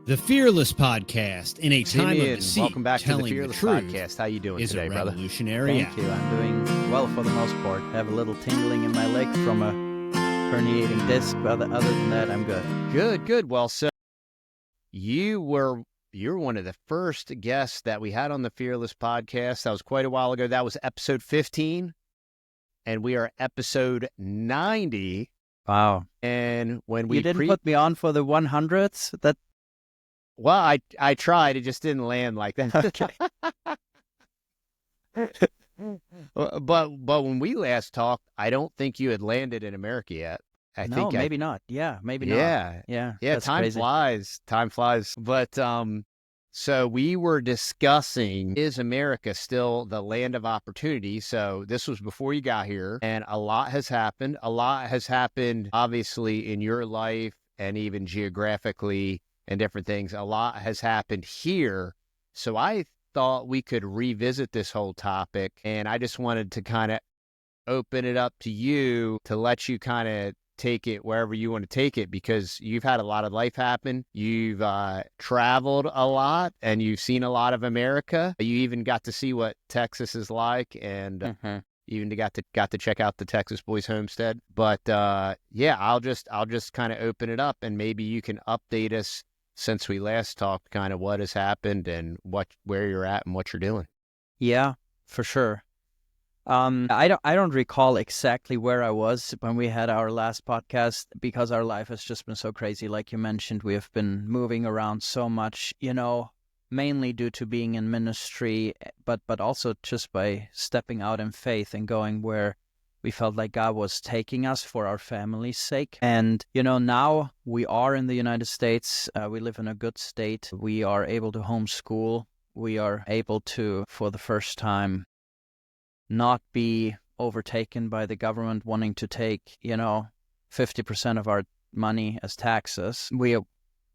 The Fearless Podcast, in a time Simeon, of deceit, welcome back to the telling Fearless truth Podcast. How you doing is today, a brother? revolutionary Thank you. I'm doing well for the most part. I have a little tingling in my leg from a herniating disc, but other than that, I'm good. Good. Well, so you're one of the first guests that we had on the Fearless Podcast. That was quite a while ago. That was episode 15, and we are episode 90. Wow. And when we You didn't put me on for the 100s? Well, I tried. It just didn't land like that. Okay. But when we last talked, I don't think you had landed in America yet. Maybe not. Yeah, maybe not. Yeah. Yeah. Yeah, that's crazy. Time flies. But so we were discussing, is America still the land of opportunity? So this was before you got here, and a lot has happened. A lot has happened, obviously, in your life and even geographically and different things. A lot has happened here. So I thought we could revisit this whole topic, and I just wanted to kind of open it up to you to let you kind of take it wherever you want to take it, because you've had a lot of life happen. You've traveled a lot, and you've seen a lot of America. You even got to see what Texas is like, and even got to check out the Texas Boys Homestead. But yeah, I'll just kind of open it up, and maybe you can update us since we last talked, kind of what has happened and where you're at and what you're doing. Yeah, for sure. I don't recall exactly where I was when we had our last podcast, because our life has just been so crazy. Like you mentioned, we have been moving around so much, mainly due to being in ministry, but also just by stepping out in faith and going where we felt like God was taking us for our family's sake. And, now we are in the United States. We live in a good state. We are able to homeschool. We are able to, for the first time, not be overtaken by the government wanting to take, 50% of our money as taxes. We're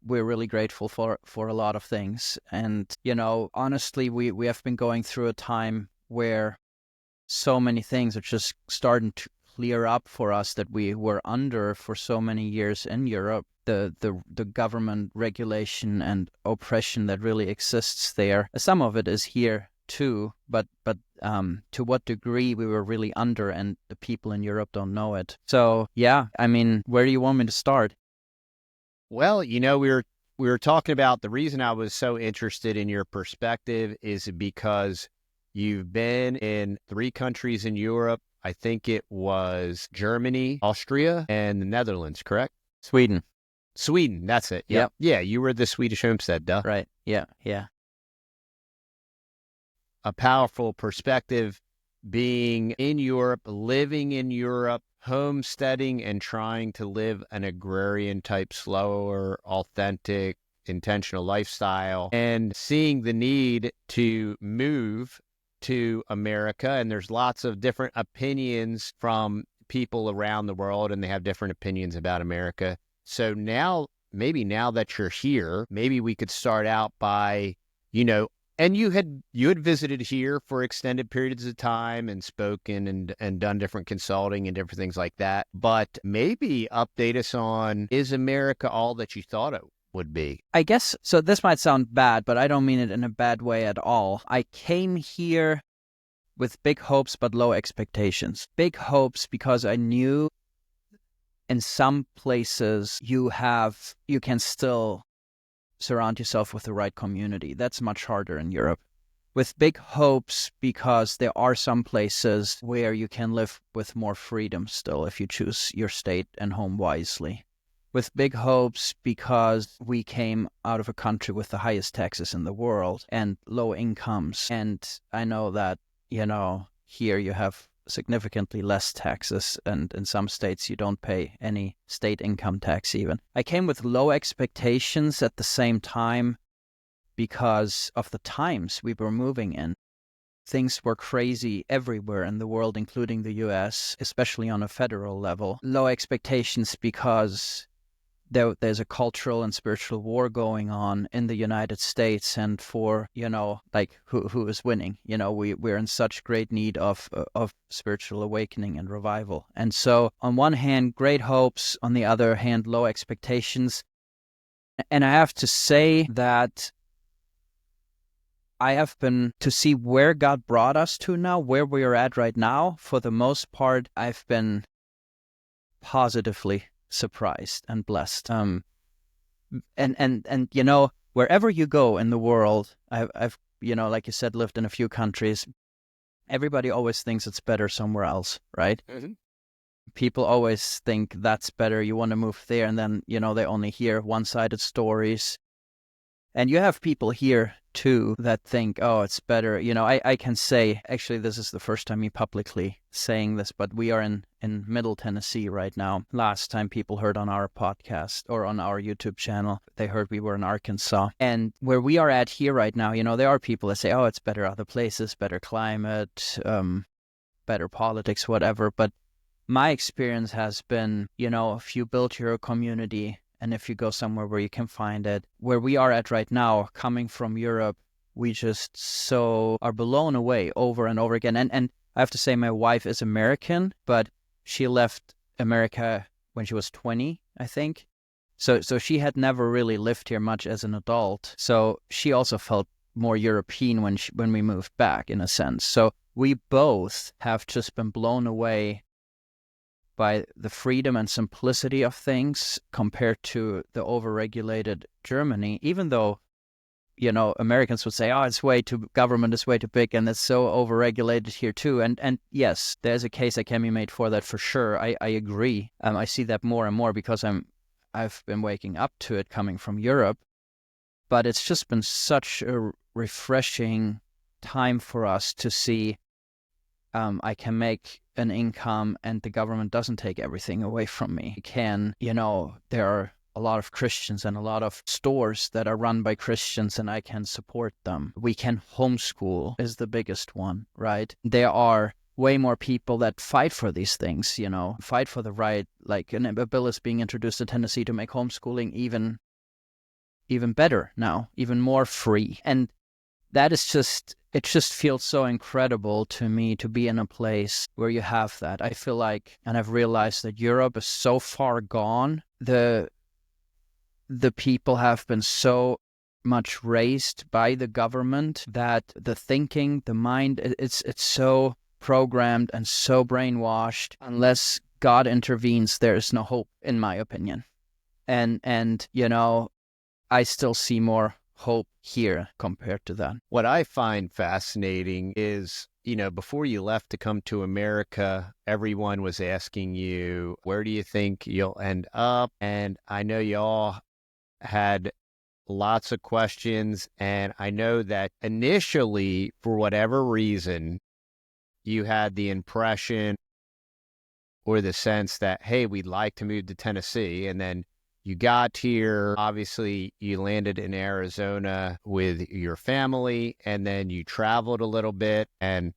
really grateful for a lot of things. And, honestly, we have been going through a time where so many things are just starting to clear up for us that we were under for so many years in Europe. The government regulation and oppression that really exists there. Some of it is here too, but to what degree we were really under, and the people in Europe don't know it. So yeah, I mean, where do you want me to start? Well, we were talking about the reason I was so interested in your perspective is because you've been in 3 countries in Europe. I think it was Germany, Austria, and the Netherlands, correct? Sweden, that's it. Yep. Yeah, you were the Swedish Homestead, duh. Right. Yeah. A powerful perspective being in Europe, living in Europe, homesteading, and trying to live an agrarian type, slower, authentic, intentional lifestyle, and seeing the need to move to America. And there's lots of different opinions from people around the world, and they have different opinions about America. So now that you're here, maybe we could start out by, and you had visited here for extended periods of time and spoken and done different consulting and different things like that. But maybe update us on, is America all that you thought it would be? I guess, so this might sound bad, but I don't mean it in a bad way at all. I came here with big hopes but low expectations. Big hopes because I knew in some places you can still surround yourself with the right community. That's much harder in Europe. With big hopes because there are some places where you can live with more freedom still if you choose your state and home wisely. With big hopes because we came out of a country with the highest taxes in the world and low incomes. And I know that, here you have significantly less taxes, and in some states you don't pay any state income tax even. I came with low expectations at the same time because of the times we were moving in. Things were crazy everywhere in the world, including the US, especially on a federal level. Low expectations because there's a cultural and spiritual war going on in the United States, and for, who is winning? We're in such great need of spiritual awakening and revival. And so on one hand, great hopes, on the other hand, low expectations. And I have to say that I have been to see where God brought us to now, where we are at right now. For the most part, I've been positively surprised and blessed. And wherever you go in the world, I've like you said, lived in a few countries. Everybody always thinks it's better somewhere else, right? Mm-hmm. People always think that's better. You want to move there, and then they only hear one-sided stories. And you have people here too that think, oh, it's better. I can say, actually, this is the first time me publicly saying this, but we are in Middle Tennessee right now. Last time people heard on our podcast or on our YouTube channel, they heard we were in Arkansas. And where we are at here right now, there are people that say, oh, it's better other places, better climate, better politics, whatever. But my experience has been, if you build your community, and if you go somewhere where you can find it, where we are at right now, coming from Europe, we just so are blown away over and over again. And I have to say, my wife is American, but she left America when she was 20, I think. So she had never really lived here much as an adult. So she also felt more European when we moved back, in a sense. So we both have just been blown away by the freedom and simplicity of things compared to the overregulated Germany, even though, Americans would say, oh, government is way too big and it's so overregulated here too. And yes, there's a case that can be made for that for sure. I agree. I see that more and more because I've been waking up to it coming from Europe. But it's just been such a refreshing time for us to see I can make an income and the government doesn't take everything away from me. There are a lot of Christians and a lot of stores that are run by Christians and I can support them. We can homeschool is the biggest one, right? There are way more people that fight for these things, fight for the right, like a bill is being introduced to Tennessee to make homeschooling even better now, even more free. And that is it just feels so incredible to me to be in a place where you have that. I feel like, and I've realized that Europe is so far gone. The people have been so much raised by the government that the thinking, the mind, it's so programmed and so brainwashed. Unless God intervenes, there is no hope, in my opinion. And I still see more hope here compared to that. What I find fascinating is, before you left to come to America, everyone was asking you, where do you think you'll end up? And I know y'all had lots of questions. And I know that initially, for whatever reason, you had the impression or the sense that, hey, we'd like to move to Tennessee. And then you got here, obviously you landed in Arizona with your family, and then you traveled a little bit and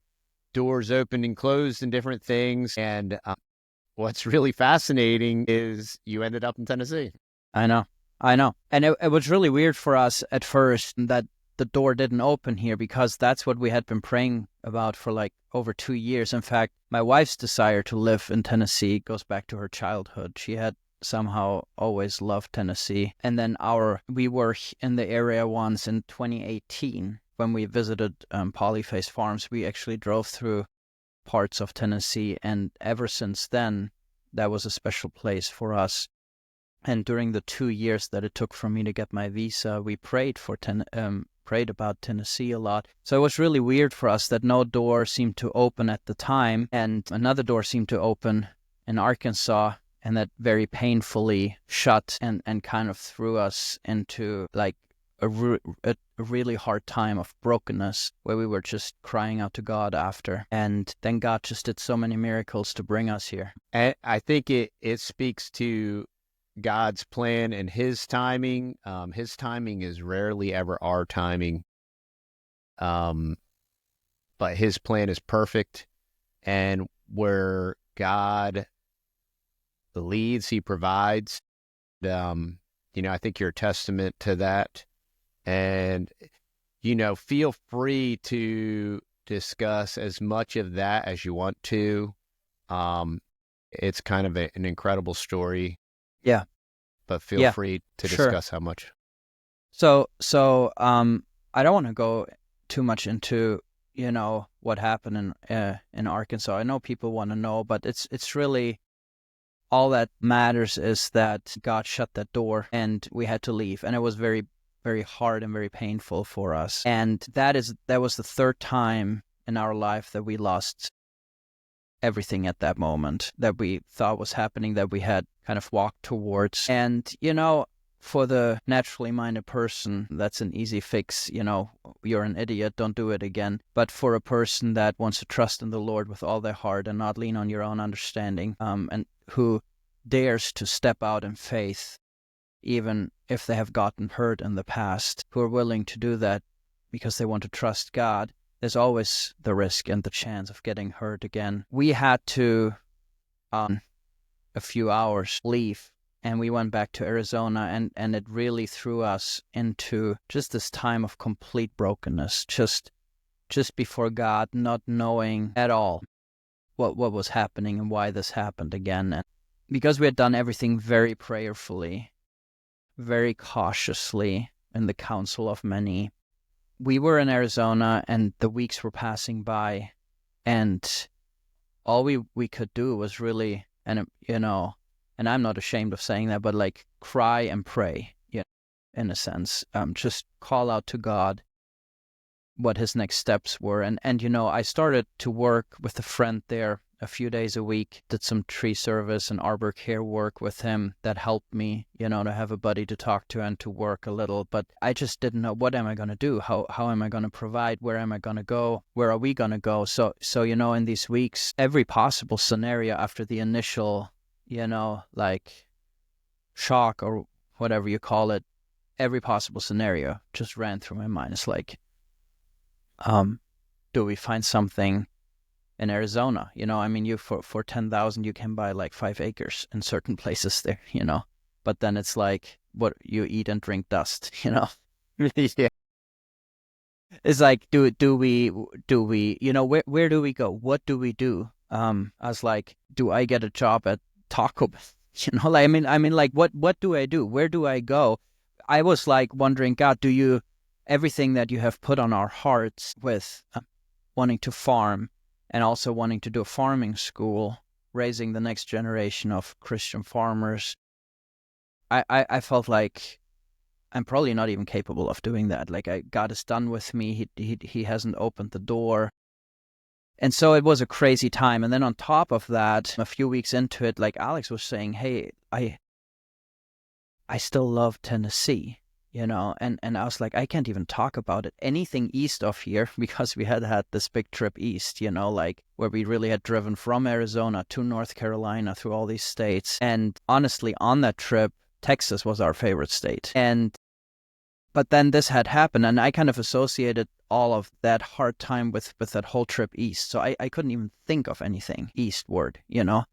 doors opened and closed and different things. And what's really fascinating is you ended up in Tennessee. I know. And it was really weird for us at first that the door didn't open here because that's what we had been praying about for like over 2 years. In fact, my wife's desire to live in Tennessee goes back to her childhood. She had somehow always loved Tennessee. And then we were in the area once in 2018 when we visited Polyface Farms. We actually drove through parts of Tennessee, and ever since then, that was a special place for us. And during the 2 years that it took for me to get my visa, we prayed about Tennessee a lot. So it was really weird for us that no door seemed to open at the time, and another door seemed to open in Arkansas, and that very painfully shut and kind of threw us into like a really hard time of brokenness where we were just crying out to God after. And then God just did so many miracles to bring us here. And I think it speaks to God's plan and His timing. His timing is rarely ever our timing. But His plan is perfect. And where God leads, He provides. I think you're a testament to that. And, feel free to discuss as much of that as you want to. It's kind of an incredible story. Yeah. But feel free to discuss how much. I don't want to go too much into, what happened in Arkansas. I know people want to know, but it's really all that matters is that God shut that door and we had to leave, and it was very, very hard and very painful for us. And that was the third time in our life that we lost everything at that moment that we thought was happening, that we had kind of walked towards. And, for the naturally minded person, that's an easy fix. You're an idiot, don't do it again. But for a person that wants to trust in the Lord with all their heart and not lean on your own understanding, and who dares to step out in faith, even if they have gotten hurt in the past, who are willing to do that because they want to trust God, there's always the risk and the chance of getting hurt again. We had to, a few hours, leave. And we went back to Arizona, and it really threw us into just this time of complete brokenness, just before God, not knowing at all what was happening and why this happened again. And because we had done everything very prayerfully, very cautiously, in the counsel of many, we were in Arizona, and the weeks were passing by, and all we could do was really, and I'm not ashamed of saying that, but like cry and pray, in a sense. Just call out to God what his next steps were. And I started to work with a friend there a few days a week, did some tree service and arbor care work with him that helped me, to have a buddy to talk to and to work a little. But I just didn't know, what am I going to do? How am I going to provide? Where am I going to go? Where are we going to go? So in these weeks, every possible scenario after the initial like shock or whatever you call it, every possible scenario just ran through my mind. It's like, do we find something in Arizona? You for 10,000 you can buy like 5 acres in certain places there, but then it's like, what you eat and drink dust, Yeah. It's like, do we, where do we go? What do we do? I was like, do I get a job at Taco Bell? Like, what do I do? Where do I go? I was like wondering, God, everything that you have put on our hearts with wanting to farm and also wanting to do a farming school, raising the next generation of Christian farmers, I felt like I'm probably not even capable of doing that. Like, God is done with me. He hasn't opened the door. And so it was a crazy time. And then on top of that, a few weeks into it, like Alex was saying, hey, I still love Tennessee, and I was like, I can't even talk about it. Anything east of here, because we had this big trip east, like where we really had driven from Arizona to North Carolina through all these states. And honestly, on that trip, Texas was our favorite state. But then this had happened, and I kind of associated all of that hard time with that whole trip east. So I couldn't even think of anything eastward,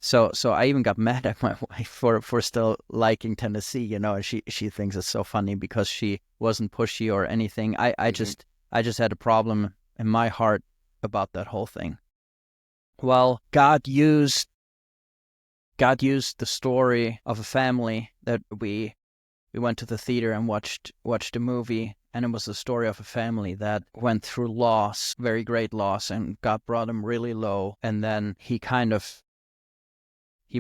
So I even got mad at my wife for still liking Tennessee, and she thinks it's so funny because she wasn't pushy or anything. I just had a problem in my heart about that whole thing. Well, God used the story of a family that we went to the theater and watched a movie, and it was the story of a family that went through loss, very great loss, and God brought them really low, and then he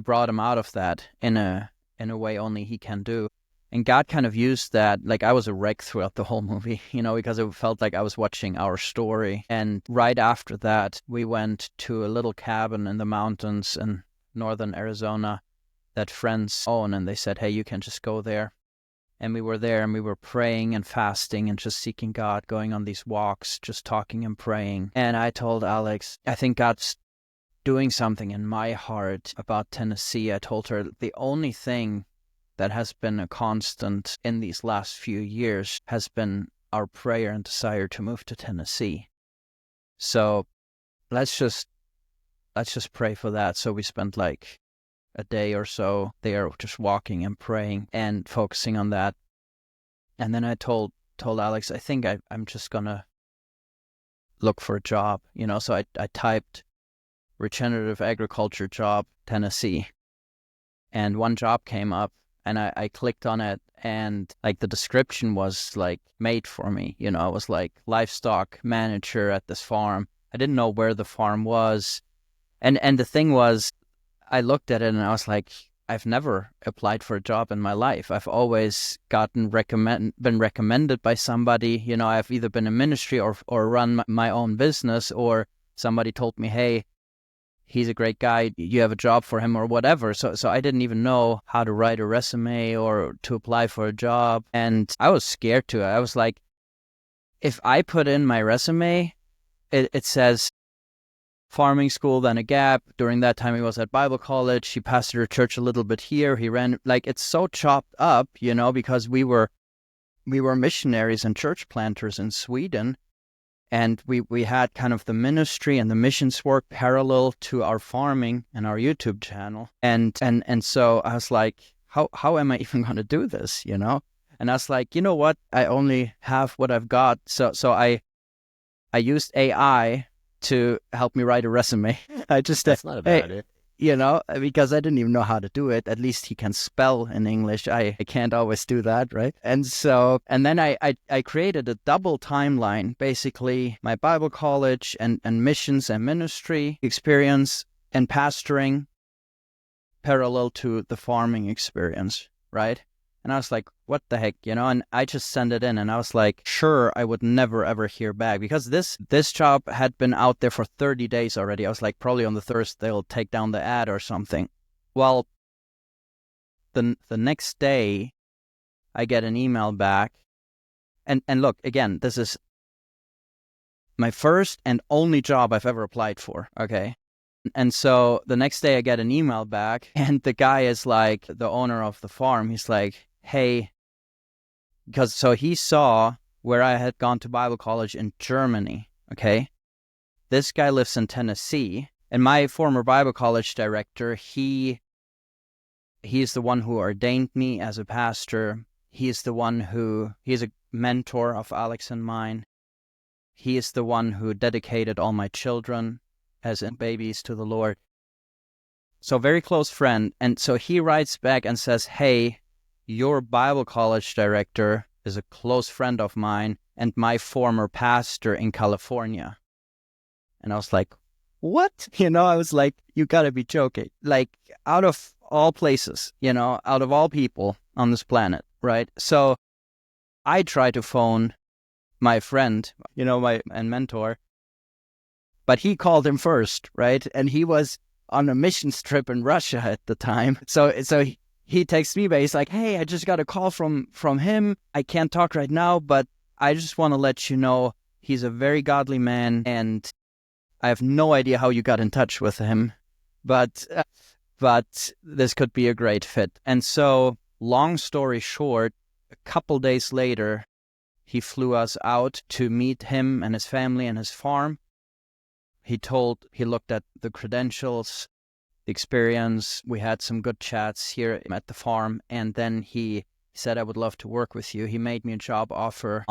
brought them out of that in a way only he can do. And God kind of used that. Like, I was a wreck throughout the whole movie, because it felt like I was watching our story. And right after that, we went to a little cabin in the mountains in northern Arizona that friends own, and they said, hey, you can just go there. And we were there, and we were praying and fasting and just seeking God, going on these walks, just talking and praying. And I told Alex, I think God's doing something in my heart about Tennessee. I told her the only thing that has been a constant in these last few years has been our prayer and desire to move to Tennessee. So let's just pray for that. So we spent like a day or so there just walking and praying and focusing on that. And then I told Alex, I think I'm just gonna look for a job, so I typed regenerative agriculture job, Tennessee, and one job came up, and I clicked on it, and like the description was like made for me. You know, it was like livestock manager at this farm. I didn't know where the farm was. And the thing was, I looked at it and I was like, I've never applied for a job in my life. I've always been recommended by somebody. You know, I've either been in ministry or run my own business, or somebody told me, hey, he's a great guy, you have a job for him or whatever. So I didn't even know how to write a resume or to apply for a job. And I was scared to. I was like, if I put in my resume, it says farming school, then a gap. During that time, he was at Bible college. He pastored a church a little bit here. He ran, like, it's so chopped up, you know, because we were missionaries and church planters in Sweden. And we had kind of the ministry and the missions work parallel to our farming and our YouTube channel. And so I was like, how am I even going to do this, you know? And I was like, you know what? I only have what I've got. So I used AI to help me write a resume. That's not a bad idea. You know, because I didn't even know how to do it. At least he can spell in English. I can't always do that, right? And then I created a double timeline, basically my Bible college and missions and ministry experience and pastoring parallel to the farming experience, right? And I was like, what the heck, you know? And I just sent it in, and I was like, sure, I would never, ever hear back, because this job had been out there for 30 days already. I was like, probably on the Thursday, they'll take down the ad or something. Well, the next day, I get an email back. And look, again, this is my first and only job I've ever applied for, okay? And so the next day I get an email back, and the guy is like, the owner of the farm, he's like, hey, because so he saw where I had gone to Bible college in Germany, okay? This guy lives in Tennessee, and my former Bible college director, he's the one who ordained me as a pastor. He's a mentor of Alex and mine. He is the one who dedicated all my children as in babies to the Lord. So very close friend. And so he writes back and says, hey, your Bible college director is a close friend of mine and my former pastor in California. And I was like, what? You know, I was like, you gotta be joking. Like, out of all places, you know, out of all people on this planet, right? So I tried to phone my friend, you know, my mentor, but he called him first, right? And he was on a missions trip in Russia at the time. So he texts me back. He's like, hey, I just got a call from him. I can't talk right now, but I just want to let you know he's a very godly man, and I have no idea how you got in touch with him, but this could be a great fit. And so, long story short, a couple days later, he flew us out to meet him and his family and his farm. He looked at the credentials, the experience. We had some good chats here at the farm. And then he said, I would love to work with you. He made me a job offer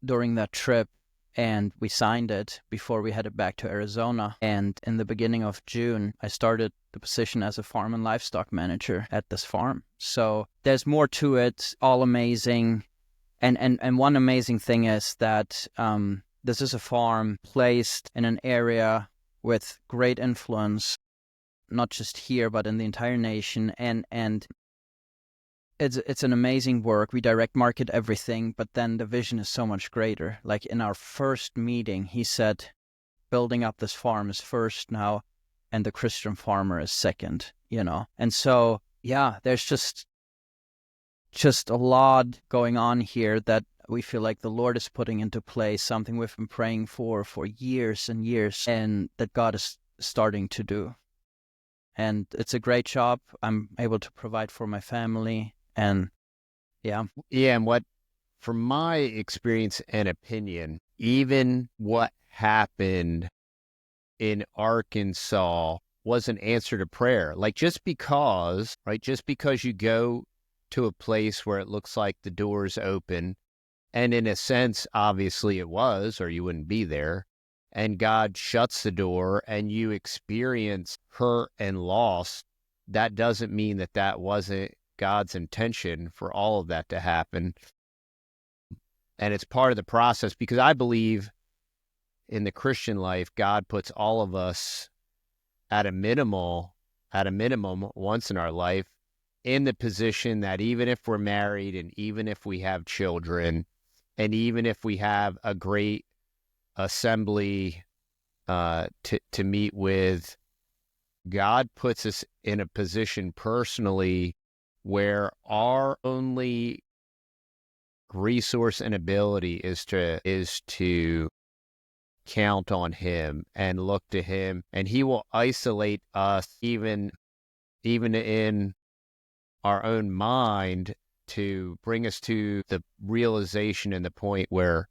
during that trip, and we signed it before we headed back to Arizona. And in the beginning of June, I started the position as a farm and livestock manager at this farm. So there's more to it, all amazing. And one amazing thing is that this is a farm placed in an area with great influence, not just here, but in the entire nation. And it's an amazing work. We direct market everything, but then the vision is so much greater. Like in our first meeting, he said, building up this farm is first now, and the Christian farmer is second, you know? And so, yeah, there's just a lot going on here that we feel like the Lord is putting into place, something we've been praying for years and years, and that God is starting to do. And it's a great job. I'm able to provide for my family, and yeah. Yeah, and from my experience and opinion, even what happened in Arkansas was an answer to prayer. Like just because you go to a place where it looks like the door's open, and in a sense, obviously it was, or you wouldn't be there, and God shuts the door and you experience hurt and loss, that doesn't mean that wasn't God's intention for all of that to happen. And it's part of the process, because I believe in the Christian life, God puts all of us at a minimum once in our life in the position that even if we're married and even if we have children and even if we have a great assembly to meet with, God puts us in a position personally where our only resource and ability is to count on him and look to him, and he will isolate us even in our own mind to bring us to the realization and the point where,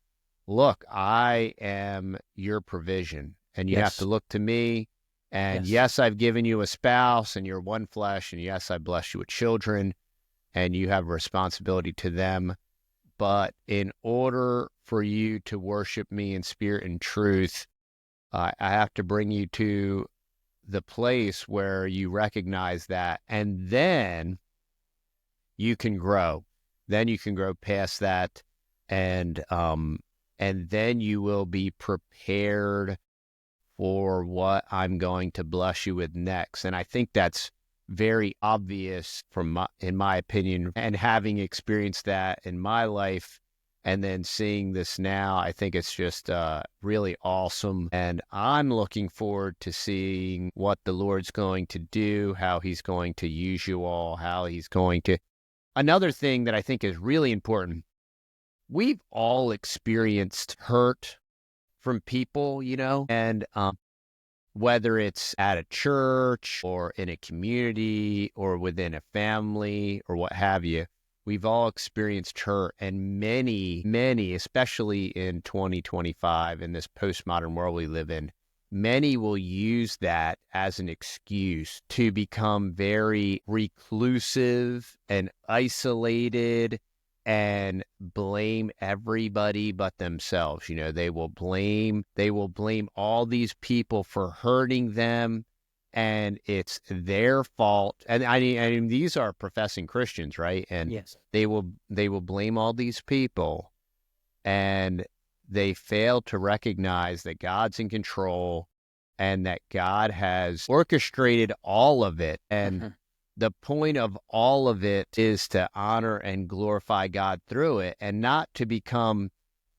look, I am your provision and you have to look to me. And yes, I've given you a spouse and you're one flesh, and yes, I bless you with children and you have a responsibility to them. But in order for you to worship me in spirit and truth, I have to bring you to the place where you recognize that, and then you can grow. Then you can grow past that, and then you will be prepared for what I'm going to bless you with next. And I think that's very obvious in my opinion, and having experienced that in my life and then seeing this now, I think it's just really awesome. And I'm looking forward to seeing what the Lord's going to do, how he's going to use you all, how he's going to... Another thing that I think is really important, we've all experienced hurt from people, and whether it's at a church or in a community or within a family or what have you, we've all experienced hurt. And many, especially in 2025, in this postmodern world we live in, many will use that as an excuse to become very reclusive and isolated and blame everybody but themselves. They will blame all these people for hurting them, and it's their fault. And I mean, these are professing Christians, right? And they will blame all these people, and they fail to recognize that God's in control and that God has orchestrated all of it. And the point of all of it is to honor and glorify God through it, and not to become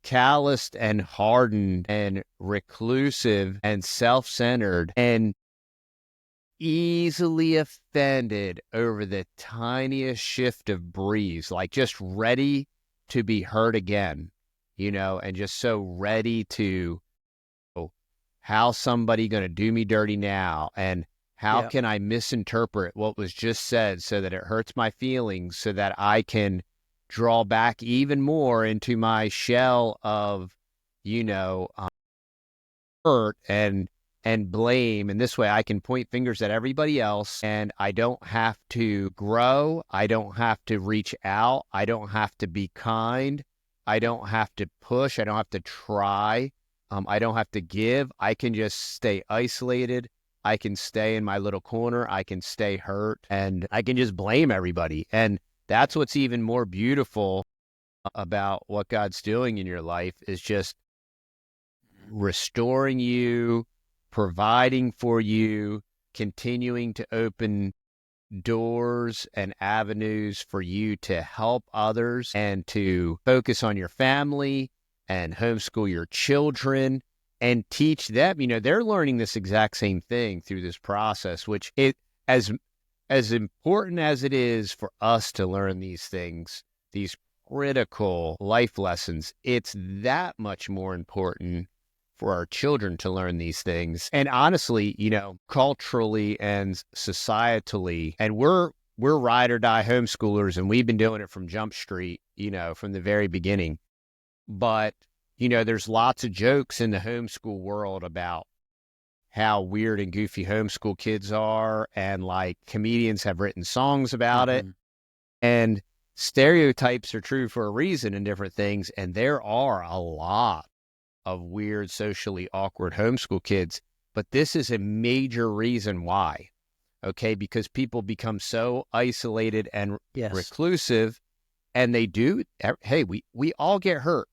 calloused and hardened and reclusive and self-centered and easily offended over the tiniest shift of breeze, like just ready to be hurt again, and just so ready to, how's somebody going to do me dirty now? And how can I misinterpret what was just said so that it hurts my feelings, so that I can draw back even more into my shell of, hurt and blame. And this way I can point fingers at everybody else, and I don't have to grow. I don't have to reach out. I don't have to be kind. I don't have to push. I don't have to try. I don't have to give. I can just stay isolated. I can stay in my little corner. I can stay hurt, and I can just blame everybody. And that's what's even more beautiful about what God's doing in your life, is just restoring you, providing for you, continuing to open doors and avenues for you to help others and to focus on your family and homeschool your children and teach them. They're learning this exact same thing through this process, which as important as it is for us to learn these things, these critical life lessons, it's that much more important for our children to learn these things. And honestly, culturally and societally, and we're ride or die homeschoolers, and we've been doing it from Jump Street, from the very beginning. But, there's lots of jokes in the homeschool world about how weird and goofy homeschool kids are, and like comedians have written songs about it. And stereotypes are true for a reason in different things. And there are a lot of weird, socially awkward homeschool kids, but this is a major reason why. okay? Because people become so isolated and Yes. reclusive, and they do. Hey, we all get hurt.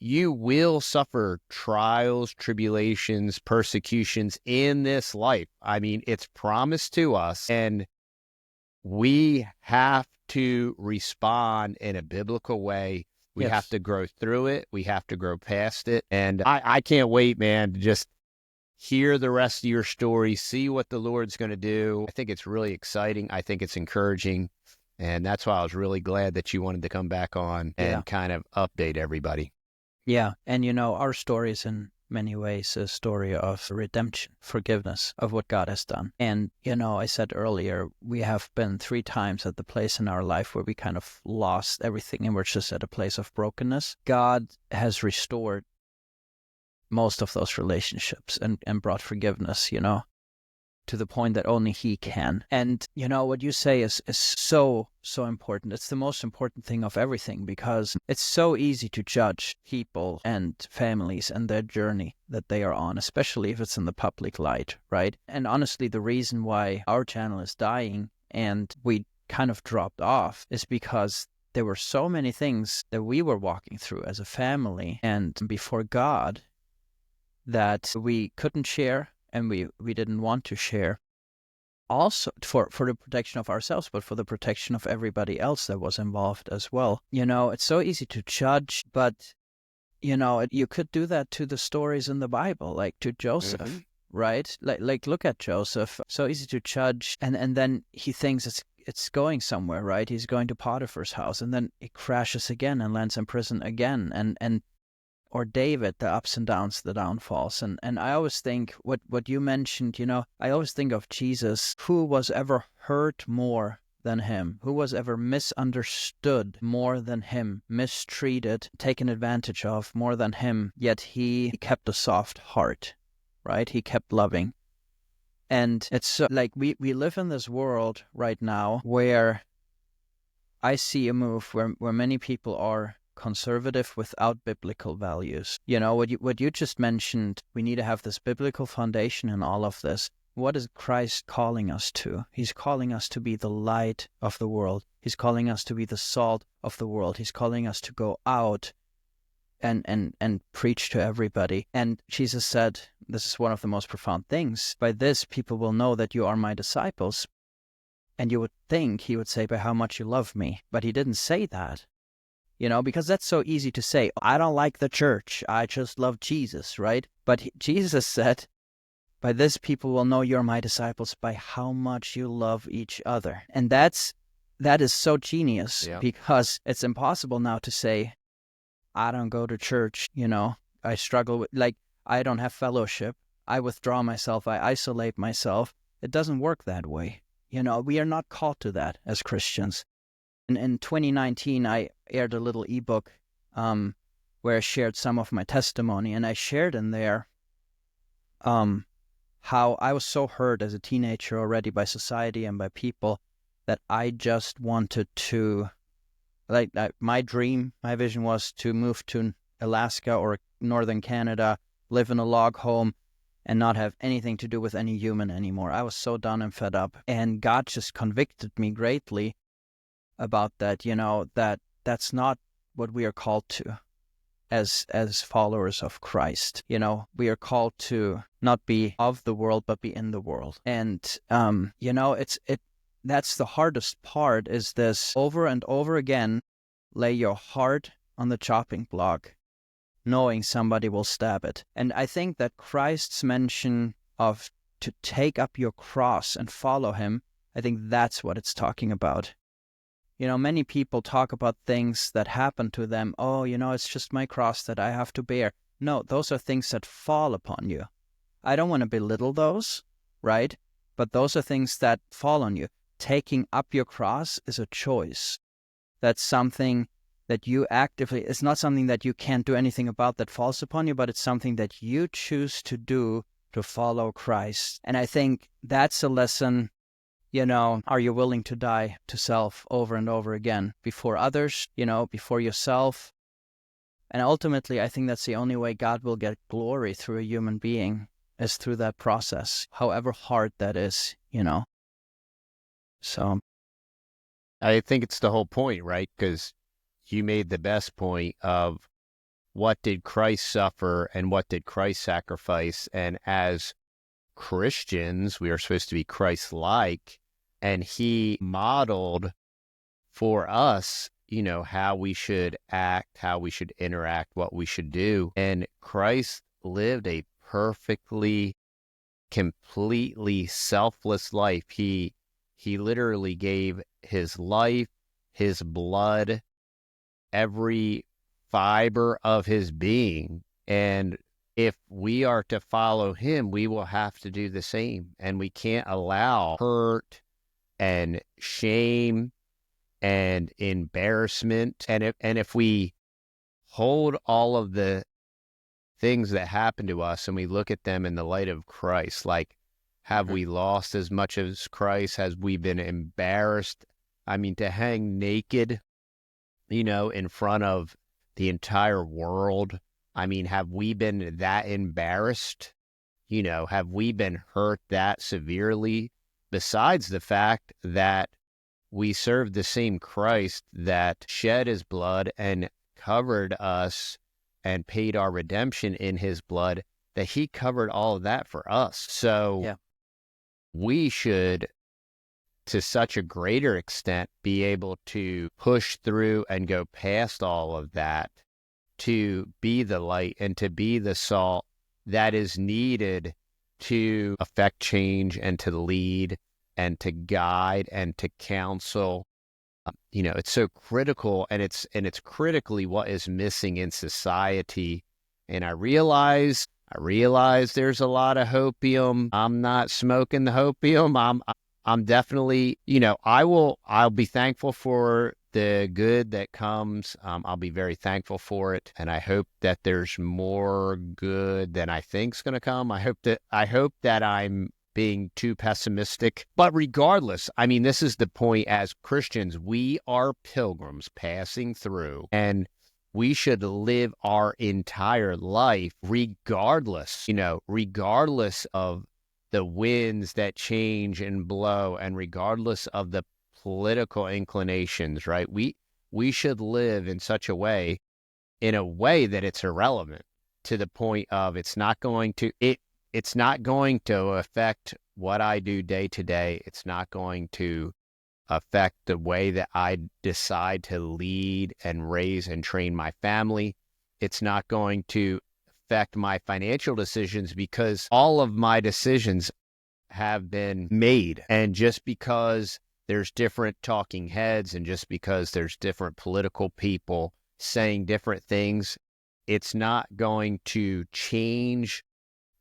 You will suffer trials, tribulations, persecutions in this life. I mean, it's promised to us, and we have to respond in a biblical way. We have to grow through it. We have to grow past it. And I can't wait, man, to just hear the rest of your story, see what the Lord's going to do. I think it's really exciting. I think it's encouraging. And that's why I was really glad that you wanted to come back on and kind of update everybody. Yeah. And, our story is in many ways a story of redemption, forgiveness of what God has done. And, I said earlier, we have been 3 times at the place in our life where we kind of lost everything and we're just at a place of brokenness. God has restored most of those relationships and brought forgiveness, to the point that only He can. And, what you say is so, so important. It's the most important thing of everything, because it's so easy to judge people and families and their journey that they are on, especially if it's in the public light, right? And honestly, the reason why our channel is dying and we kind of dropped off is because there were so many things that we were walking through as a family and before God that we couldn't share and we didn't want to share. Also for the protection of ourselves, but for the protection of everybody else that was involved as well. It's so easy to judge, but, you could do that to the stories in the Bible, like to Joseph, right? Like look at Joseph. So easy to judge. And then he thinks it's going somewhere, right? He's going to Potiphar's house, and then it crashes again and lands in prison again. Or David, the ups and downs, the downfalls. And I always think what you mentioned, I always think of Jesus. Who was ever hurt more than him? Who was ever misunderstood more than him? Mistreated, taken advantage of more than him? Yet he kept a soft heart, right? He kept loving. And it's so, like we live in this world right now where I see a move where many people are conservative without biblical values. What you just mentioned, we need to have this biblical foundation in all of this. What is Christ calling us to? He's calling us to be the light of the world. He's calling us to be the salt of the world. He's calling us to go out and preach to everybody. And Jesus said, this is one of the most profound things, by this people will know that you are my disciples. And you would think he would say, by how much you love me. But he didn't say that. Because that's so easy to say. I don't like the church. I just love Jesus, right? But Jesus said, by this people will know you're my disciples by how much you love each other. And that is so genius, because it's impossible now to say, I don't go to church, I struggle with, I don't have fellowship. I withdraw myself. I isolate myself. It doesn't work that way. We are not called to that as Christians. In 2019, I aired a little ebook where I shared some of my testimony, and I shared in there how I was so hurt as a teenager already by society and by people that I just wanted to, my dream, my vision was to move to Alaska or northern Canada, live in a log home, and not have anything to do with any human anymore. I was so done and fed up, and God just convicted me greatly about that, that's not what we are called to as followers of Christ. We are called to not be of the world, but be in the world. And, that's the hardest part, is this over and over again, lay your heart on the chopping block, knowing somebody will stab it. And I think that Christ's mention of to take up your cross and follow him, I think that's what it's talking about. Many people talk about things that happen to them. Oh, it's just my cross that I have to bear. No, those are things that fall upon you. I don't want to belittle those, right? But those are things that fall on you. Taking up your cross is a choice. That's something that you actively, it's not something that you can't do anything about that falls upon you, but it's something that you choose to do to follow Christ. And I think that's a lesson. Are you willing to die to self over and over again before others, before yourself? And ultimately, I think that's the only way God will get glory through a human being, is through that process, however hard that is, So, I think it's the whole point, right? Because you made the best point of what did Christ suffer and what did Christ sacrifice? And as Christians, we are supposed to be Christ-like, and he modeled for us, how we should act, how we should interact, what we should do. And Christ lived a perfectly, completely selfless life. He literally gave his life, his blood, every fiber of his being. And if we are to follow him, we will have to do the same. And we can't allow hurt and shame and embarrassment. And if we hold all of the things that happen to us and we look at them in the light of Christ, like, have we lost as much as Christ? Has we been embarrassed? I mean, to hang naked, in front of the entire world. I mean, have we been that embarrassed? Have we been hurt that severely? Besides the fact that we serve the same Christ that shed his blood and covered us and paid our redemption in his blood, that he covered all of that for us. So we should, to such a greater extent, be able to push through and go past all of that to be the light and to be the salt that is needed to affect change and to lead and to guide and to counsel. It's so critical, and it's critically what is missing in society. And I realize there's a lot of hopium. I'm not smoking the hopium. I'm definitely, I'll be thankful for the good that comes. I'll be very thankful for it. And I hope that there's more good than I think's going to come. I hope that I'm being too pessimistic. But regardless, I mean, this is the point. As Christians, we are pilgrims passing through, and we should live our entire life regardless of the winds that change and blow, and regardless of the political inclinations, right? We should live in a way that it's irrelevant, to the point of it's not going to affect what I do day to day. It's not going to affect the way that I decide to lead and raise and train my family. It's not going to affect my financial decisions, because all of my decisions have been made. And just because there's different talking heads and just because there's different political people saying different things, it's not going to change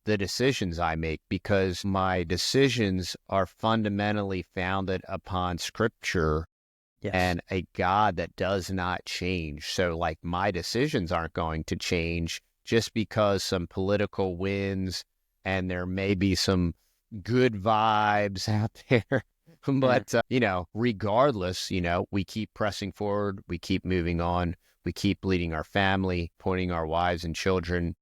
the decisions I make, because my decisions are fundamentally founded upon Scripture and a God that does not change. So, like, my decisions aren't going to change just because some political winds and there may be some good vibes out there. But, regardless, we keep pressing forward, we keep moving on, we keep leading our family, pointing our wives and children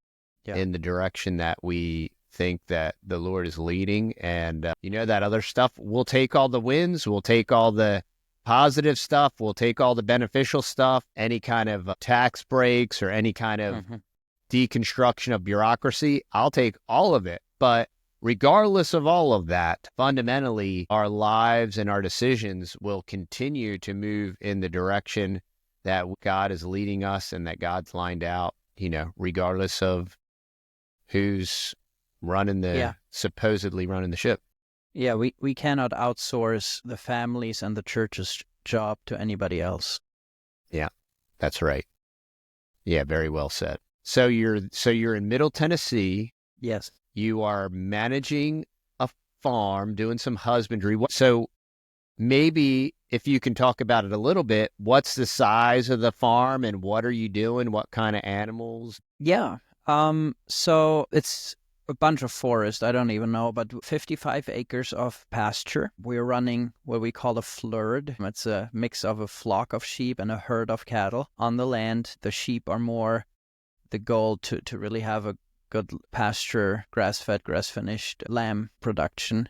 in the direction that we think that the Lord is leading. And, that other stuff, we'll take all the wins, we'll take all the positive stuff, we'll take all the beneficial stuff, any kind of tax breaks or any kind of deconstruction of bureaucracy, I'll take all of it. But regardless of all of that, fundamentally, our lives and our decisions will continue to move in the direction that God is leading us and that God's lined out, regardless of who's supposedly running the ship. Yeah, we cannot outsource the families and the church's job to anybody else. Yeah, that's right. Yeah, very well said. So you're in Middle Tennessee. Yes. You are managing a farm, doing some husbandry. So maybe if you can talk about it a little bit, what's the size of the farm and what are you doing? What kind of animals? Yeah. So it's a bunch of forest, I don't even know, but 55 acres of pasture. We're running what we call a flood. It's a mix of a flock of sheep and a herd of cattle on the land. The sheep are more the goal to really have a good pasture, grass-fed, grass-finished lamb production.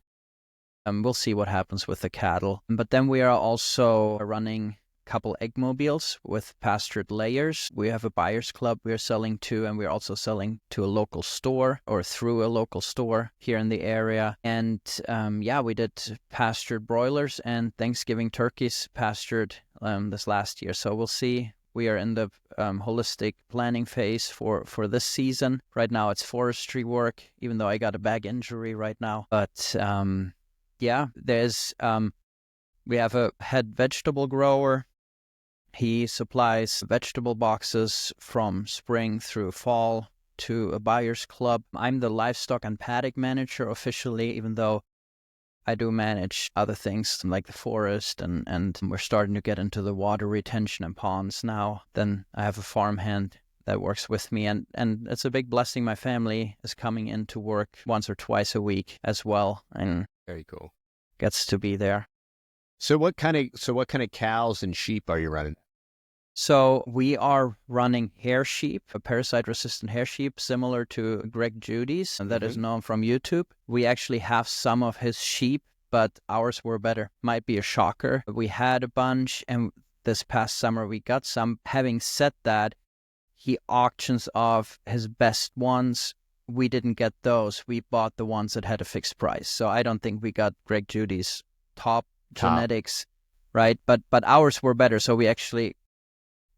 We'll see what happens with the cattle. But then we are also running a couple egg mobiles with pastured layers. We have a buyer's club we're selling to, and we're also selling to a local store or through a local store here in the area. And we did pastured broilers and Thanksgiving turkeys pastured this last year. So we'll see. We are in the holistic planning phase for this season. Right now it's forestry work, even though I got a back injury right now. But there's we have a head vegetable grower. He supplies vegetable boxes from spring through fall to a buyer's club. I'm the livestock and paddock manager officially, even though I do manage other things like the forest, and we're starting to get into the water retention and ponds now. Then I have a farmhand that works with me, and it's a big blessing. My family is coming in to work once or twice a week as well, and very cool. Gets to be there. So what kind of cows and sheep are you running? So we are running hair sheep, a parasite-resistant hair sheep, similar to Greg Judy's, and that is known from YouTube. We actually have some of his sheep, but ours were better. Might be a shocker. We had a bunch, and this past summer we got some. Having said that, he auctions off his best ones. We didn't get those. We bought the ones that had a fixed price. So I don't think we got Greg Judy's top genetics, right? But ours were better. So we actually,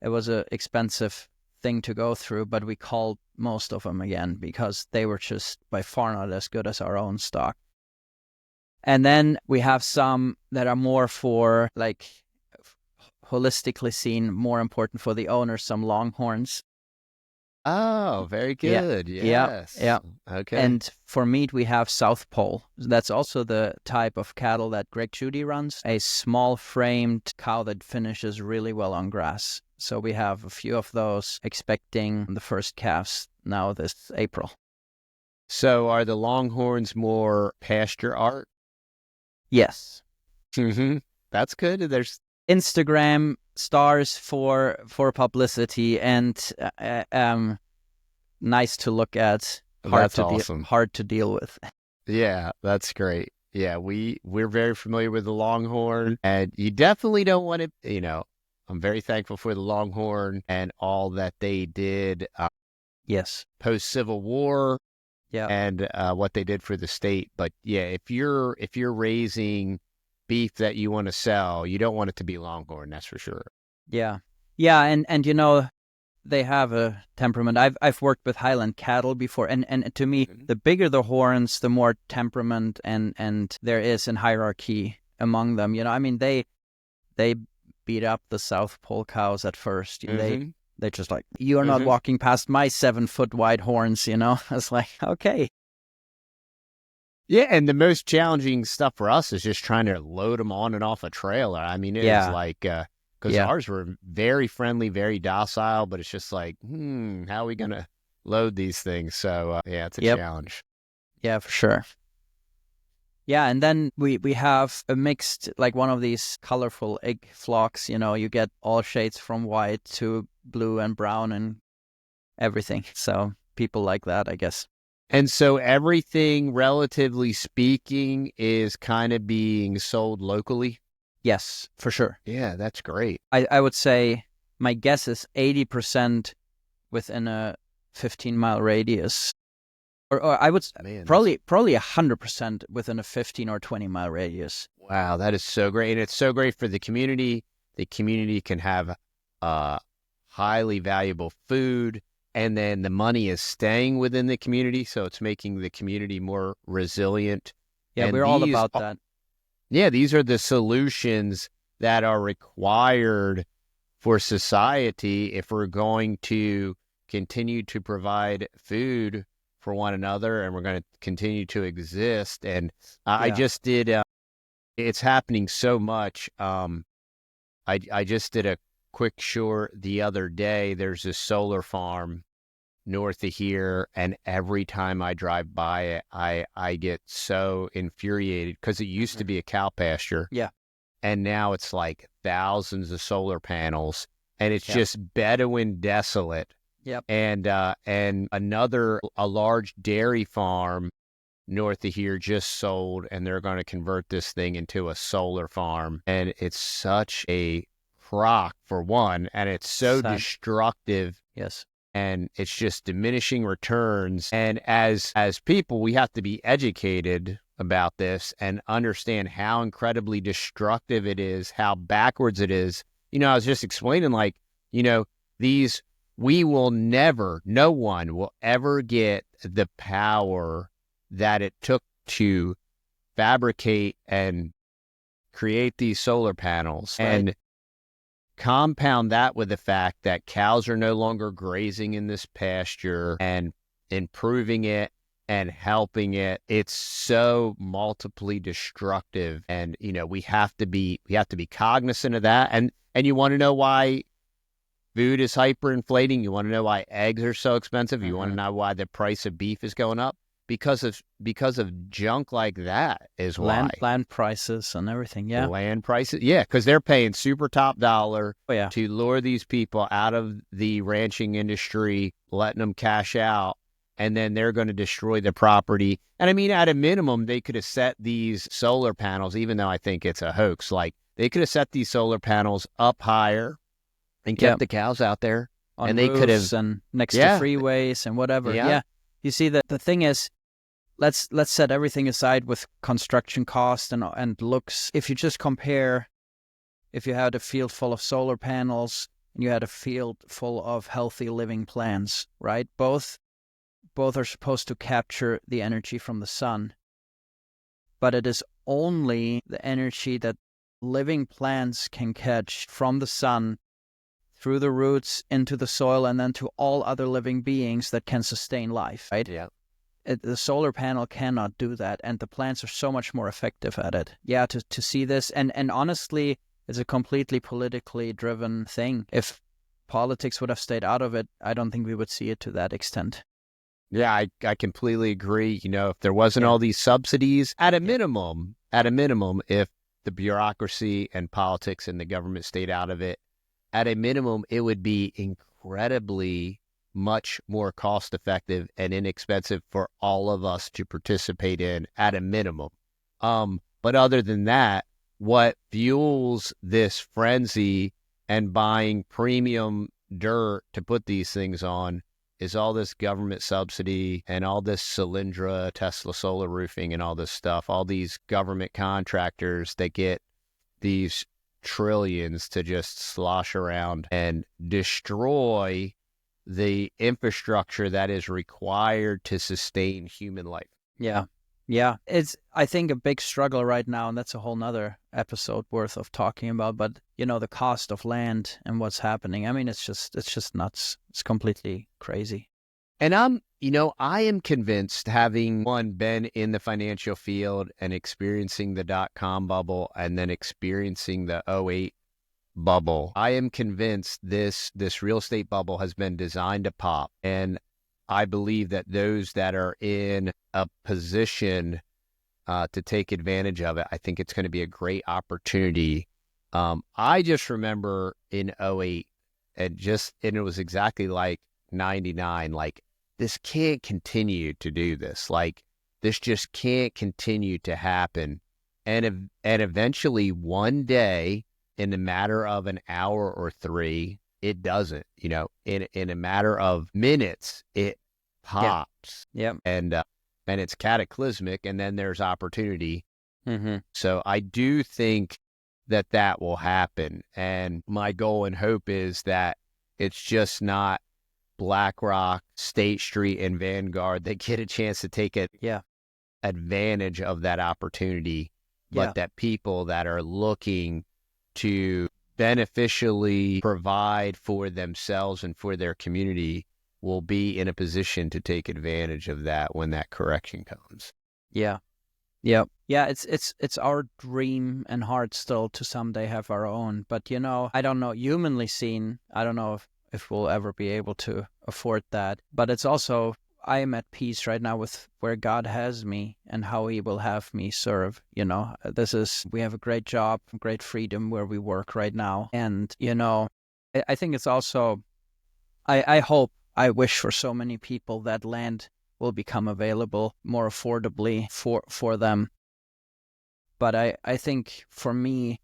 it was an expensive thing to go through, but we called most of them again because they were just by far not as good as our own stock. And then we have some that are more for, like, holistically seen, more important for the owner, some Longhorns. Oh, very good. Yeah. Yes. Yeah. Okay. And for meat, we have South Pole. That's also the type of cattle that Greg Judy runs, a small framed cow that finishes really well on grass. So we have a few of those, expecting the first calves now this April. So are the Longhorns more pasture art? Yes. That's good. There's Instagram stars for publicity and nice to look at. awesome. Hard to deal with. Yeah, that's great. Yeah, we're very familiar with the Longhorn, and you definitely don't want to, I'm very thankful for the Longhorn and all that they did Yes. post-Civil War. Yeah. And what they did for the state. But yeah, if you're raising beef that you want to sell, you don't want it to be Longhorn, that's for sure. Yeah. And they have a temperament. I've worked with Highland cattle before, and to me, the bigger the horns, the more temperament and there is in hierarchy among them. I mean, they beat up the South Pole cows at first. They just like, you're not walking past my 7-foot wide horns. It's like, okay. Yeah, and the most challenging stuff for us is just trying to load them on and off a trailer. I mean, it is like, because ours were very friendly, very docile, but it's just like, how are we going to load these things? So, it's a challenge. Yeah, for sure. Yeah, and then we have a mixed, like one of these colorful egg flocks. You get all shades from white to blue and brown and everything. So people like that, I guess. And so everything, relatively speaking, is kind of being sold locally? Yes, for sure. Yeah, that's great. I would say my guess is 80% within a 15-mile radius. Or I would probably 100% within a 15 or 20-mile radius. Wow, that is so great. And it's so great for the community. The community can have highly valuable food, and then the money is staying within the community, so it's making the community more resilient. Yeah, and we're all about that. Yeah, these are the solutions that are required for society if we're going to continue to provide food for one another, and we're going to continue to exist. And I just did, it's happening so much. I just did a quick short the other day. There's a solar farm north of here, and every time I drive by it, I get so infuriated because it used to be a cow pasture. Yeah. And now it's like thousands of solar panels, and it's just Bedouin desolate Yep. And a large dairy farm north of here just sold, and they're going to convert this thing into a solar farm. And it's such a crock, for one, and it's so Sad. destructive. Yes. And it's just diminishing returns. And as people, we have to be educated about this and understand how incredibly destructive it is, how backwards it is. I was just explaining, like, we will never, no one will ever get the power that it took to fabricate and create these solar panels. Right. And compound that with the fact that cows are no longer grazing in this pasture and improving it and helping it. It's so multiply destructive. And, we have to be cognizant of that. And you want to know why food is hyperinflating? You want to know why eggs are so expensive? You want to know why the price of beef is going up? Because of junk like that is why. Land prices and everything, yeah. Land prices, yeah, because they're paying super top dollar to lure these people out of the ranching industry, letting them cash out, and then they're going to destroy the property. And I mean, at a minimum, they could have set these solar panels, even though I think it's a hoax, like they could have set these solar panels up higher and kept the cows out there. On and they could have, and next to freeways and whatever. Yeah. You see, that the thing is, let's set everything aside with construction cost and looks. If you just compare, if you had a field full of solar panels and you had a field full of healthy living plants, right? Both are supposed to capture the energy from the sun, but it is only the energy that living plants can catch from the sun through the roots into the soil and then to all other living beings that can sustain life, right? Yeah. The solar panel cannot do that, and the plants are so much more effective at it. Yeah, to see this, and honestly, it's a completely politically driven thing. If politics would have stayed out of it, I don't think we would see it to that extent. Yeah, I completely agree. If there wasn't all these subsidies, at a minimum, if the bureaucracy and politics and the government stayed out of it, at a minimum, it would be incredibly much more cost effective and inexpensive for all of us to participate in at a minimum. But other than that, what fuels this frenzy and buying premium dirt to put these things on is all this government subsidy and all this Solyndra, Tesla solar roofing and all this stuff, all these government contractors that get these trillions to just slosh around and destroy the infrastructure that is required to sustain human life. Yeah. It's, I think, a big struggle right now, and that's a whole nother episode worth of talking about. But, the cost of land and what's happening. I mean, it's just nuts. It's completely crazy. And I am convinced, having been in the financial field and experiencing the .com bubble and then experiencing the '08 bubble, I am convinced this real estate bubble has been designed to pop. And I believe that those that are in a position to take advantage of it, I think it's going to be a great opportunity. I just remember in '08, and it was exactly like 99, like, this can't continue to do this. Like, this just can't continue to happen. And eventually one day, in a matter of an hour or three, it doesn't, in a matter of minutes, it pops. Yeah. And it's cataclysmic, and then there's opportunity. Mm-hmm. So I do think that will happen. And my goal and hope is that it's just not BlackRock, State Street, and Vanguard that get a chance to take advantage of that opportunity, but that people that are looking to beneficially provide for themselves and for their community will be in a position to take advantage of that when that correction comes. Yeah. It's our dream and heart still to someday have our own. But I don't know, humanly seen, I don't know if we'll ever be able to afford that. But it's also, I am at peace right now with where God has me and how He will have me serve. We have a great job, great freedom where we work right now. And, I think it's also, I hope I wish for so many people that land will become available more affordably for them. But I think for me,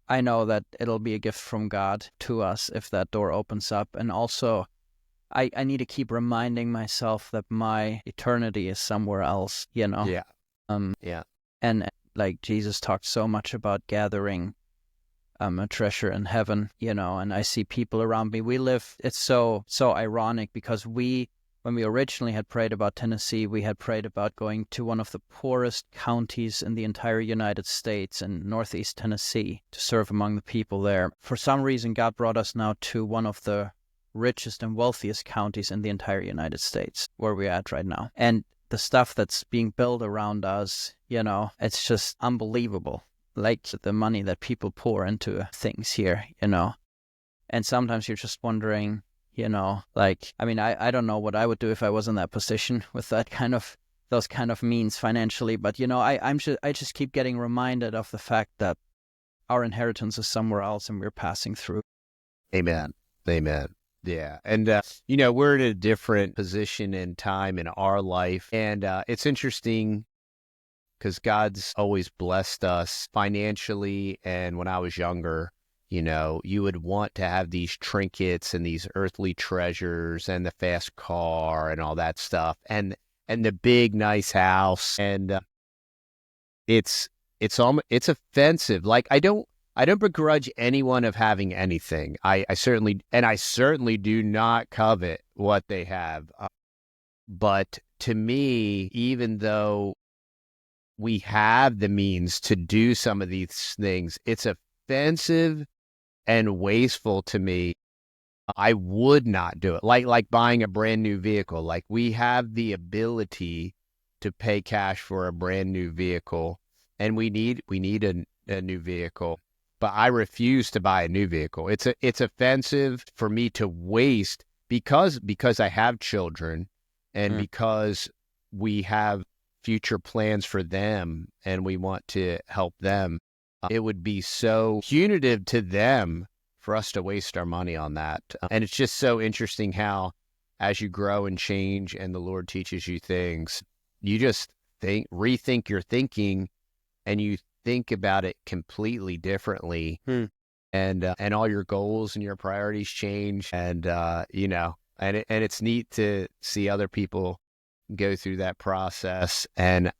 I know that it'll be a gift from God to us if that door opens up. And also, I need to keep reminding myself that my eternity is somewhere else, Yeah. Yeah. And like Jesus talked so much about gathering a treasure in heaven, and I see people around me. It's so ironic because when we originally had prayed about Tennessee, we had prayed about going to one of the poorest counties in the entire United States in Northeast Tennessee to serve among the people there. For some reason, God brought us now to one of the richest and wealthiest counties in the entire United States, where we're at right now. And the stuff that's being built around us, it's just unbelievable. Like the money that people pour into things here, And sometimes you're just wondering, I don't know what I would do if I was in that position with those kind of means financially. But, I just keep getting reminded of the fact that our inheritance is somewhere else and we're passing through. Amen. Yeah. And, we're in a different position in time in our life. And it's interesting because God's always blessed us financially. And when I was younger, you would want to have these trinkets and these earthly treasures and the fast car and all that stuff and the big, nice house. And it's offensive. Like, I don't begrudge anyone of having anything. I certainly do not covet what they have. But to me, even though we have the means to do some of these things, it's offensive and wasteful to me. I would not do it. Like buying a brand new vehicle. Like, we have the ability to pay cash for a brand new vehicle, and we need a new vehicle. But I refuse to buy a new vehicle. It's offensive for me to waste because I have children and because we have future plans for them and we want to help them. It would be so punitive to them for us to waste our money on that. And it's just so interesting how as you grow and change and the Lord teaches you things, you just rethink your thinking and you think about it completely differently. And all your goals and your priorities change. And, and it's neat to see other people go through that process. And,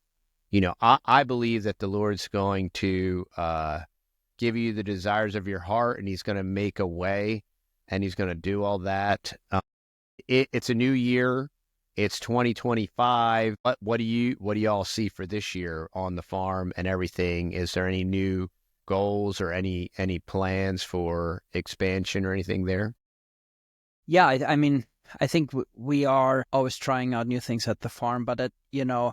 I believe that the Lord's going to give you the desires of your heart, and he's going to make a way, and he's going to do all that. It's a new year. It's 2025. What do you all see for this year on the farm and everything? Is there any new goals or any plans for expansion or anything there? Yeah, I think we are always trying out new things at the farm, but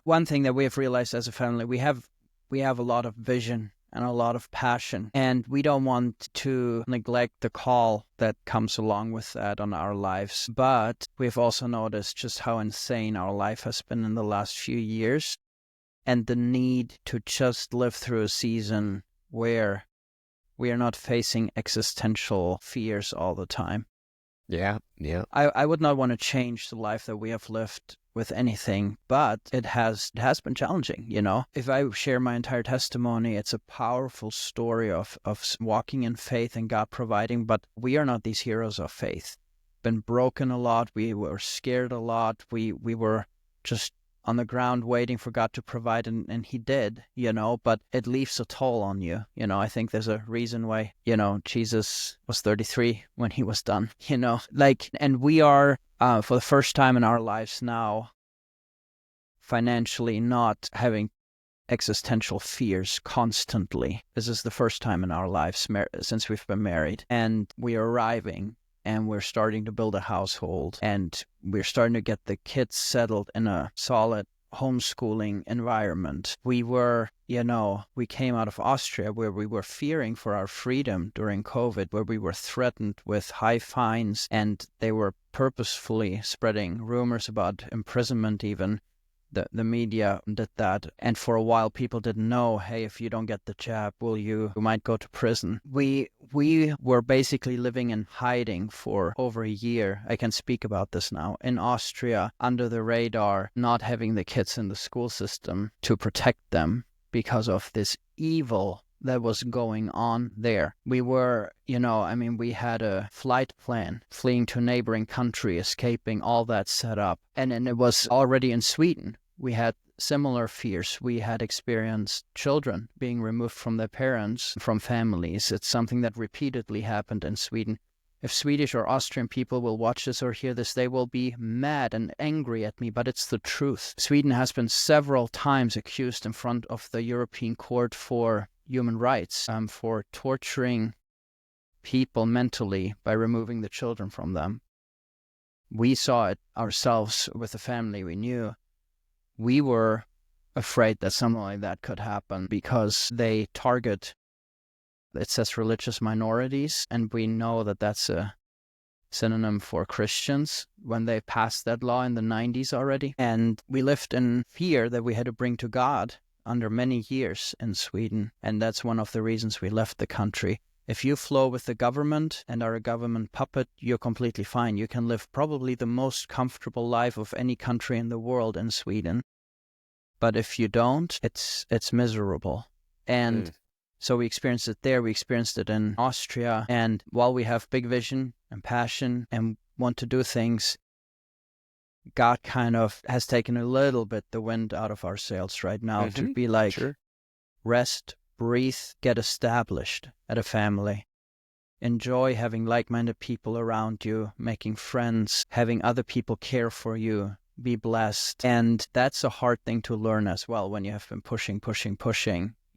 one thing that we have realized as a family, we have a lot of vision and a lot of passion, and we don't want to neglect the call that comes along with that on our lives. But we've also noticed just how insane our life has been in the last few years, and the need to just live through a season where we are not facing existential fears all the time. Yeah. I would not want to change the life that we have lived with anything, but it has been challenging, If I share my entire testimony, it's a powerful story of walking in faith and God providing, but we are not these heroes of faith. Been broken a lot, we were scared a lot, we were just on the ground waiting for God to provide, and he did, but it leaves a toll on you. I think there's a reason why, Jesus was 33 when he was done, and we are, for the first time in our lives now, financially not having existential fears constantly. This is the first time in our lives since we've been married, and we are arriving. And we're starting to build a household, and we're starting to get the kids settled in a solid homeschooling environment. We came out of Austria where we were fearing for our freedom during COVID, where we were threatened with high fines, and they were purposefully spreading rumors about imprisonment even The media did that, and for a while people didn't know, hey, if you don't get the jab, you might go to prison. We were basically living in hiding for over a year. I can speak about this now. In Austria, under the radar, not having the kids in the school system to protect them because of this evil that was going on there. We were, we had a flight plan, fleeing to a neighboring country, escaping, all that set up. And it was already in Sweden. We had similar fears. We had experienced children being removed from their parents, from families. It's something that repeatedly happened in Sweden. If Swedish or Austrian people will watch this or hear this, they will be mad and angry at me, but it's the truth. Sweden has been several times accused in front of the European Court for Human Rights, for torturing people mentally by removing the children from them. We saw it ourselves with the family we knew. We were afraid that something like that could happen because they target, it says, religious minorities, and we know that that's a synonym for Christians when they passed that law in the 90s already. And we lived in fear that we had to bring to God under many years in Sweden, and that's one of the reasons we left the country. If you flow with the government and are a government puppet, you're completely fine. You can live probably the most comfortable life of any country in the world in Sweden. But if you don't, it's miserable. And so we experienced it there. We experienced it in Austria. And while we have big vision and passion and want to do things, God kind of has taken a little bit the wind out of our sails right now to be like, rest, breathe, get established at a family. Enjoy having like-minded people around you, making friends, having other people care for you, be blessed. And that's a hard thing to learn as well when you have been pushing,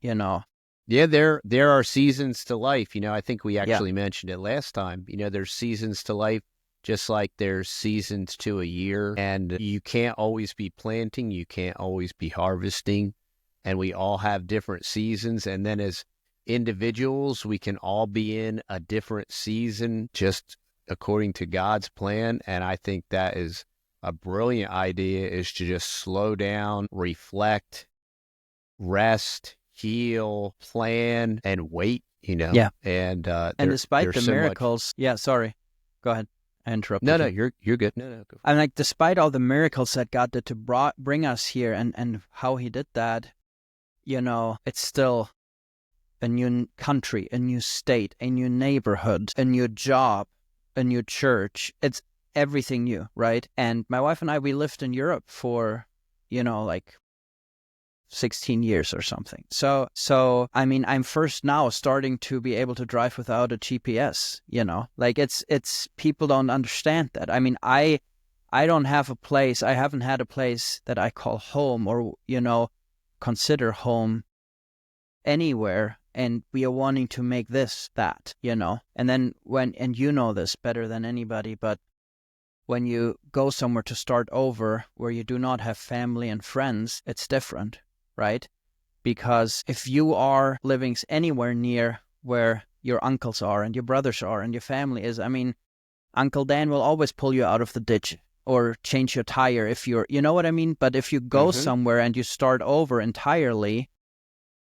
Yeah, there are seasons to life. I think we actually mentioned it last time. There's seasons to life, just like there's seasons to a year. And you can't always be planting. You can't always be harvesting. And we all have different seasons. And then as individuals, we can all be in a different season just according to God's plan. And I think that is a brilliant idea, is to just slow down, reflect, rest, heal, plan, and wait, Yeah. And despite the miracles, sorry, go ahead. I interrupted you. No, you're good. No, go for it. I'm like, despite all the miracles that God did to bring us here and how he did that, it's still a new country, a new state, a new neighborhood, a new job, a new church. It's everything new, right? And my wife and I, we lived in Europe for, 16 years or something. So I'm first now starting to be able to drive without a GPS, it's people don't understand that. I don't have a place, I haven't had a place that I call home or, consider home anywhere. And we are wanting to make this that, and then and you know this better than anybody, but when you go somewhere to start over where you do not have family and friends, it's different. Right? Because if you are living anywhere near where your uncles are and your brothers are and your family is, Uncle Dan will always pull you out of the ditch or change your tire if you're, you know what I mean? But if you go somewhere and you start over entirely,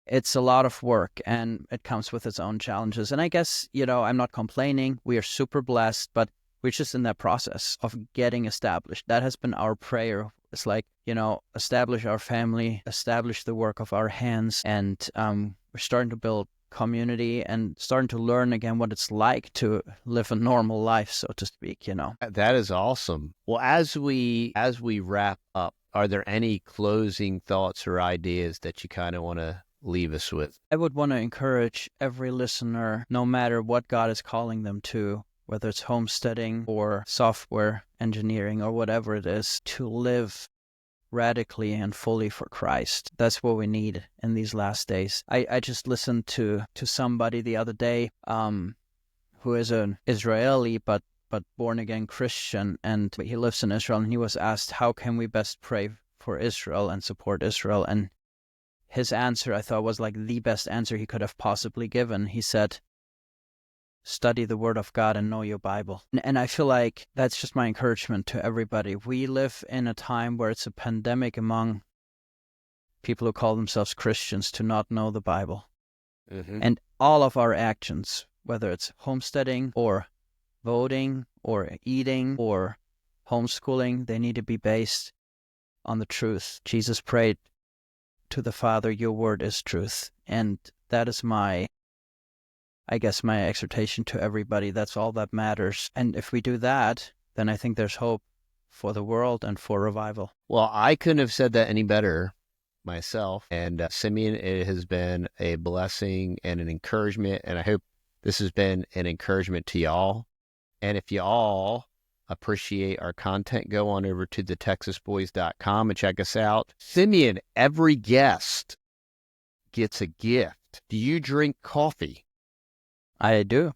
it's a lot of work and it comes with its own challenges. And I guess, I'm not complaining. We are super blessed, but we're just in that process of getting established. That has been our prayer. It's like, establish our family, establish the work of our hands, and we're starting to build community and starting to learn again what it's like to live a normal life, so to speak, That is awesome. Well, as we wrap up, are there any closing thoughts or ideas that you kind of want to leave us with? I would want to encourage every listener, no matter what God is calling them to, whether it's homesteading or software engineering or whatever it is, to live radically and fully for Christ. That's what we need in these last days. I just listened to somebody the other day who is an Israeli but born again Christian, and he lives in Israel, and he was asked, how can we best pray for Israel and support Israel? And his answer, I thought, was like the best answer he could have possibly given. He said, study the Word of God and know your Bible. And I feel like that's just my encouragement to everybody. We live in a time where it's a pandemic among people who call themselves Christians to not know the Bible. Mm-hmm. And all of our actions, whether it's homesteading or voting or eating or homeschooling, they need to be based on the truth. Jesus prayed to the Father, your word is truth. And that is my exhortation to everybody. That's all that matters. And if we do that, then I think there's hope for the world and for revival. Well, I couldn't have said that any better myself. And Simeon, it has been a blessing and an encouragement. And I hope this has been an encouragement to y'all. And if y'all appreciate our content, go on over to TheTexasBoys.com and check us out. Simeon, every guest gets a gift. Do you drink coffee? I do.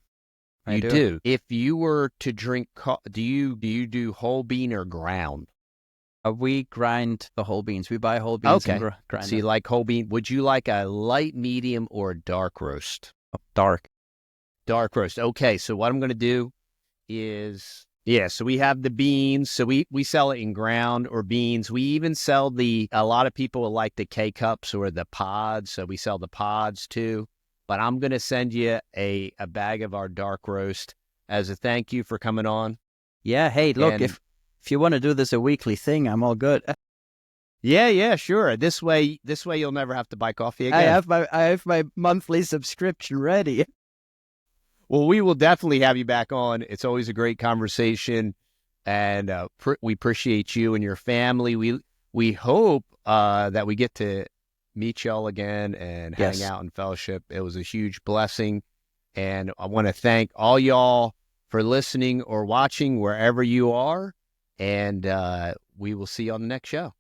You do. If you were to drink do you do whole bean or ground? We grind the whole beans. We buy whole beans and grind So you them. like whole bean. Would you like a light, medium, or a dark roast? Dark. Dark roast. Okay, so what I'm going to do is, so we have the beans. So we sell it in ground or beans. We even sell a lot of people like the K-Cups or the pods. So we sell the pods too. But I'm going to send you a bag of our dark roast as a thank you for coming on. Yeah, hey, look, if you want to do this a weekly thing, I'm all good. Yeah, sure. This way you'll never have to buy coffee again. I have my monthly subscription ready. Well, we will definitely have you back on. It's always a great conversation, and we appreciate you and your family. We hope that we get to meet y'all again and hang out in fellowship. It was a huge blessing, and I want to thank all y'all for listening or watching wherever you are, and we will see you on the next show.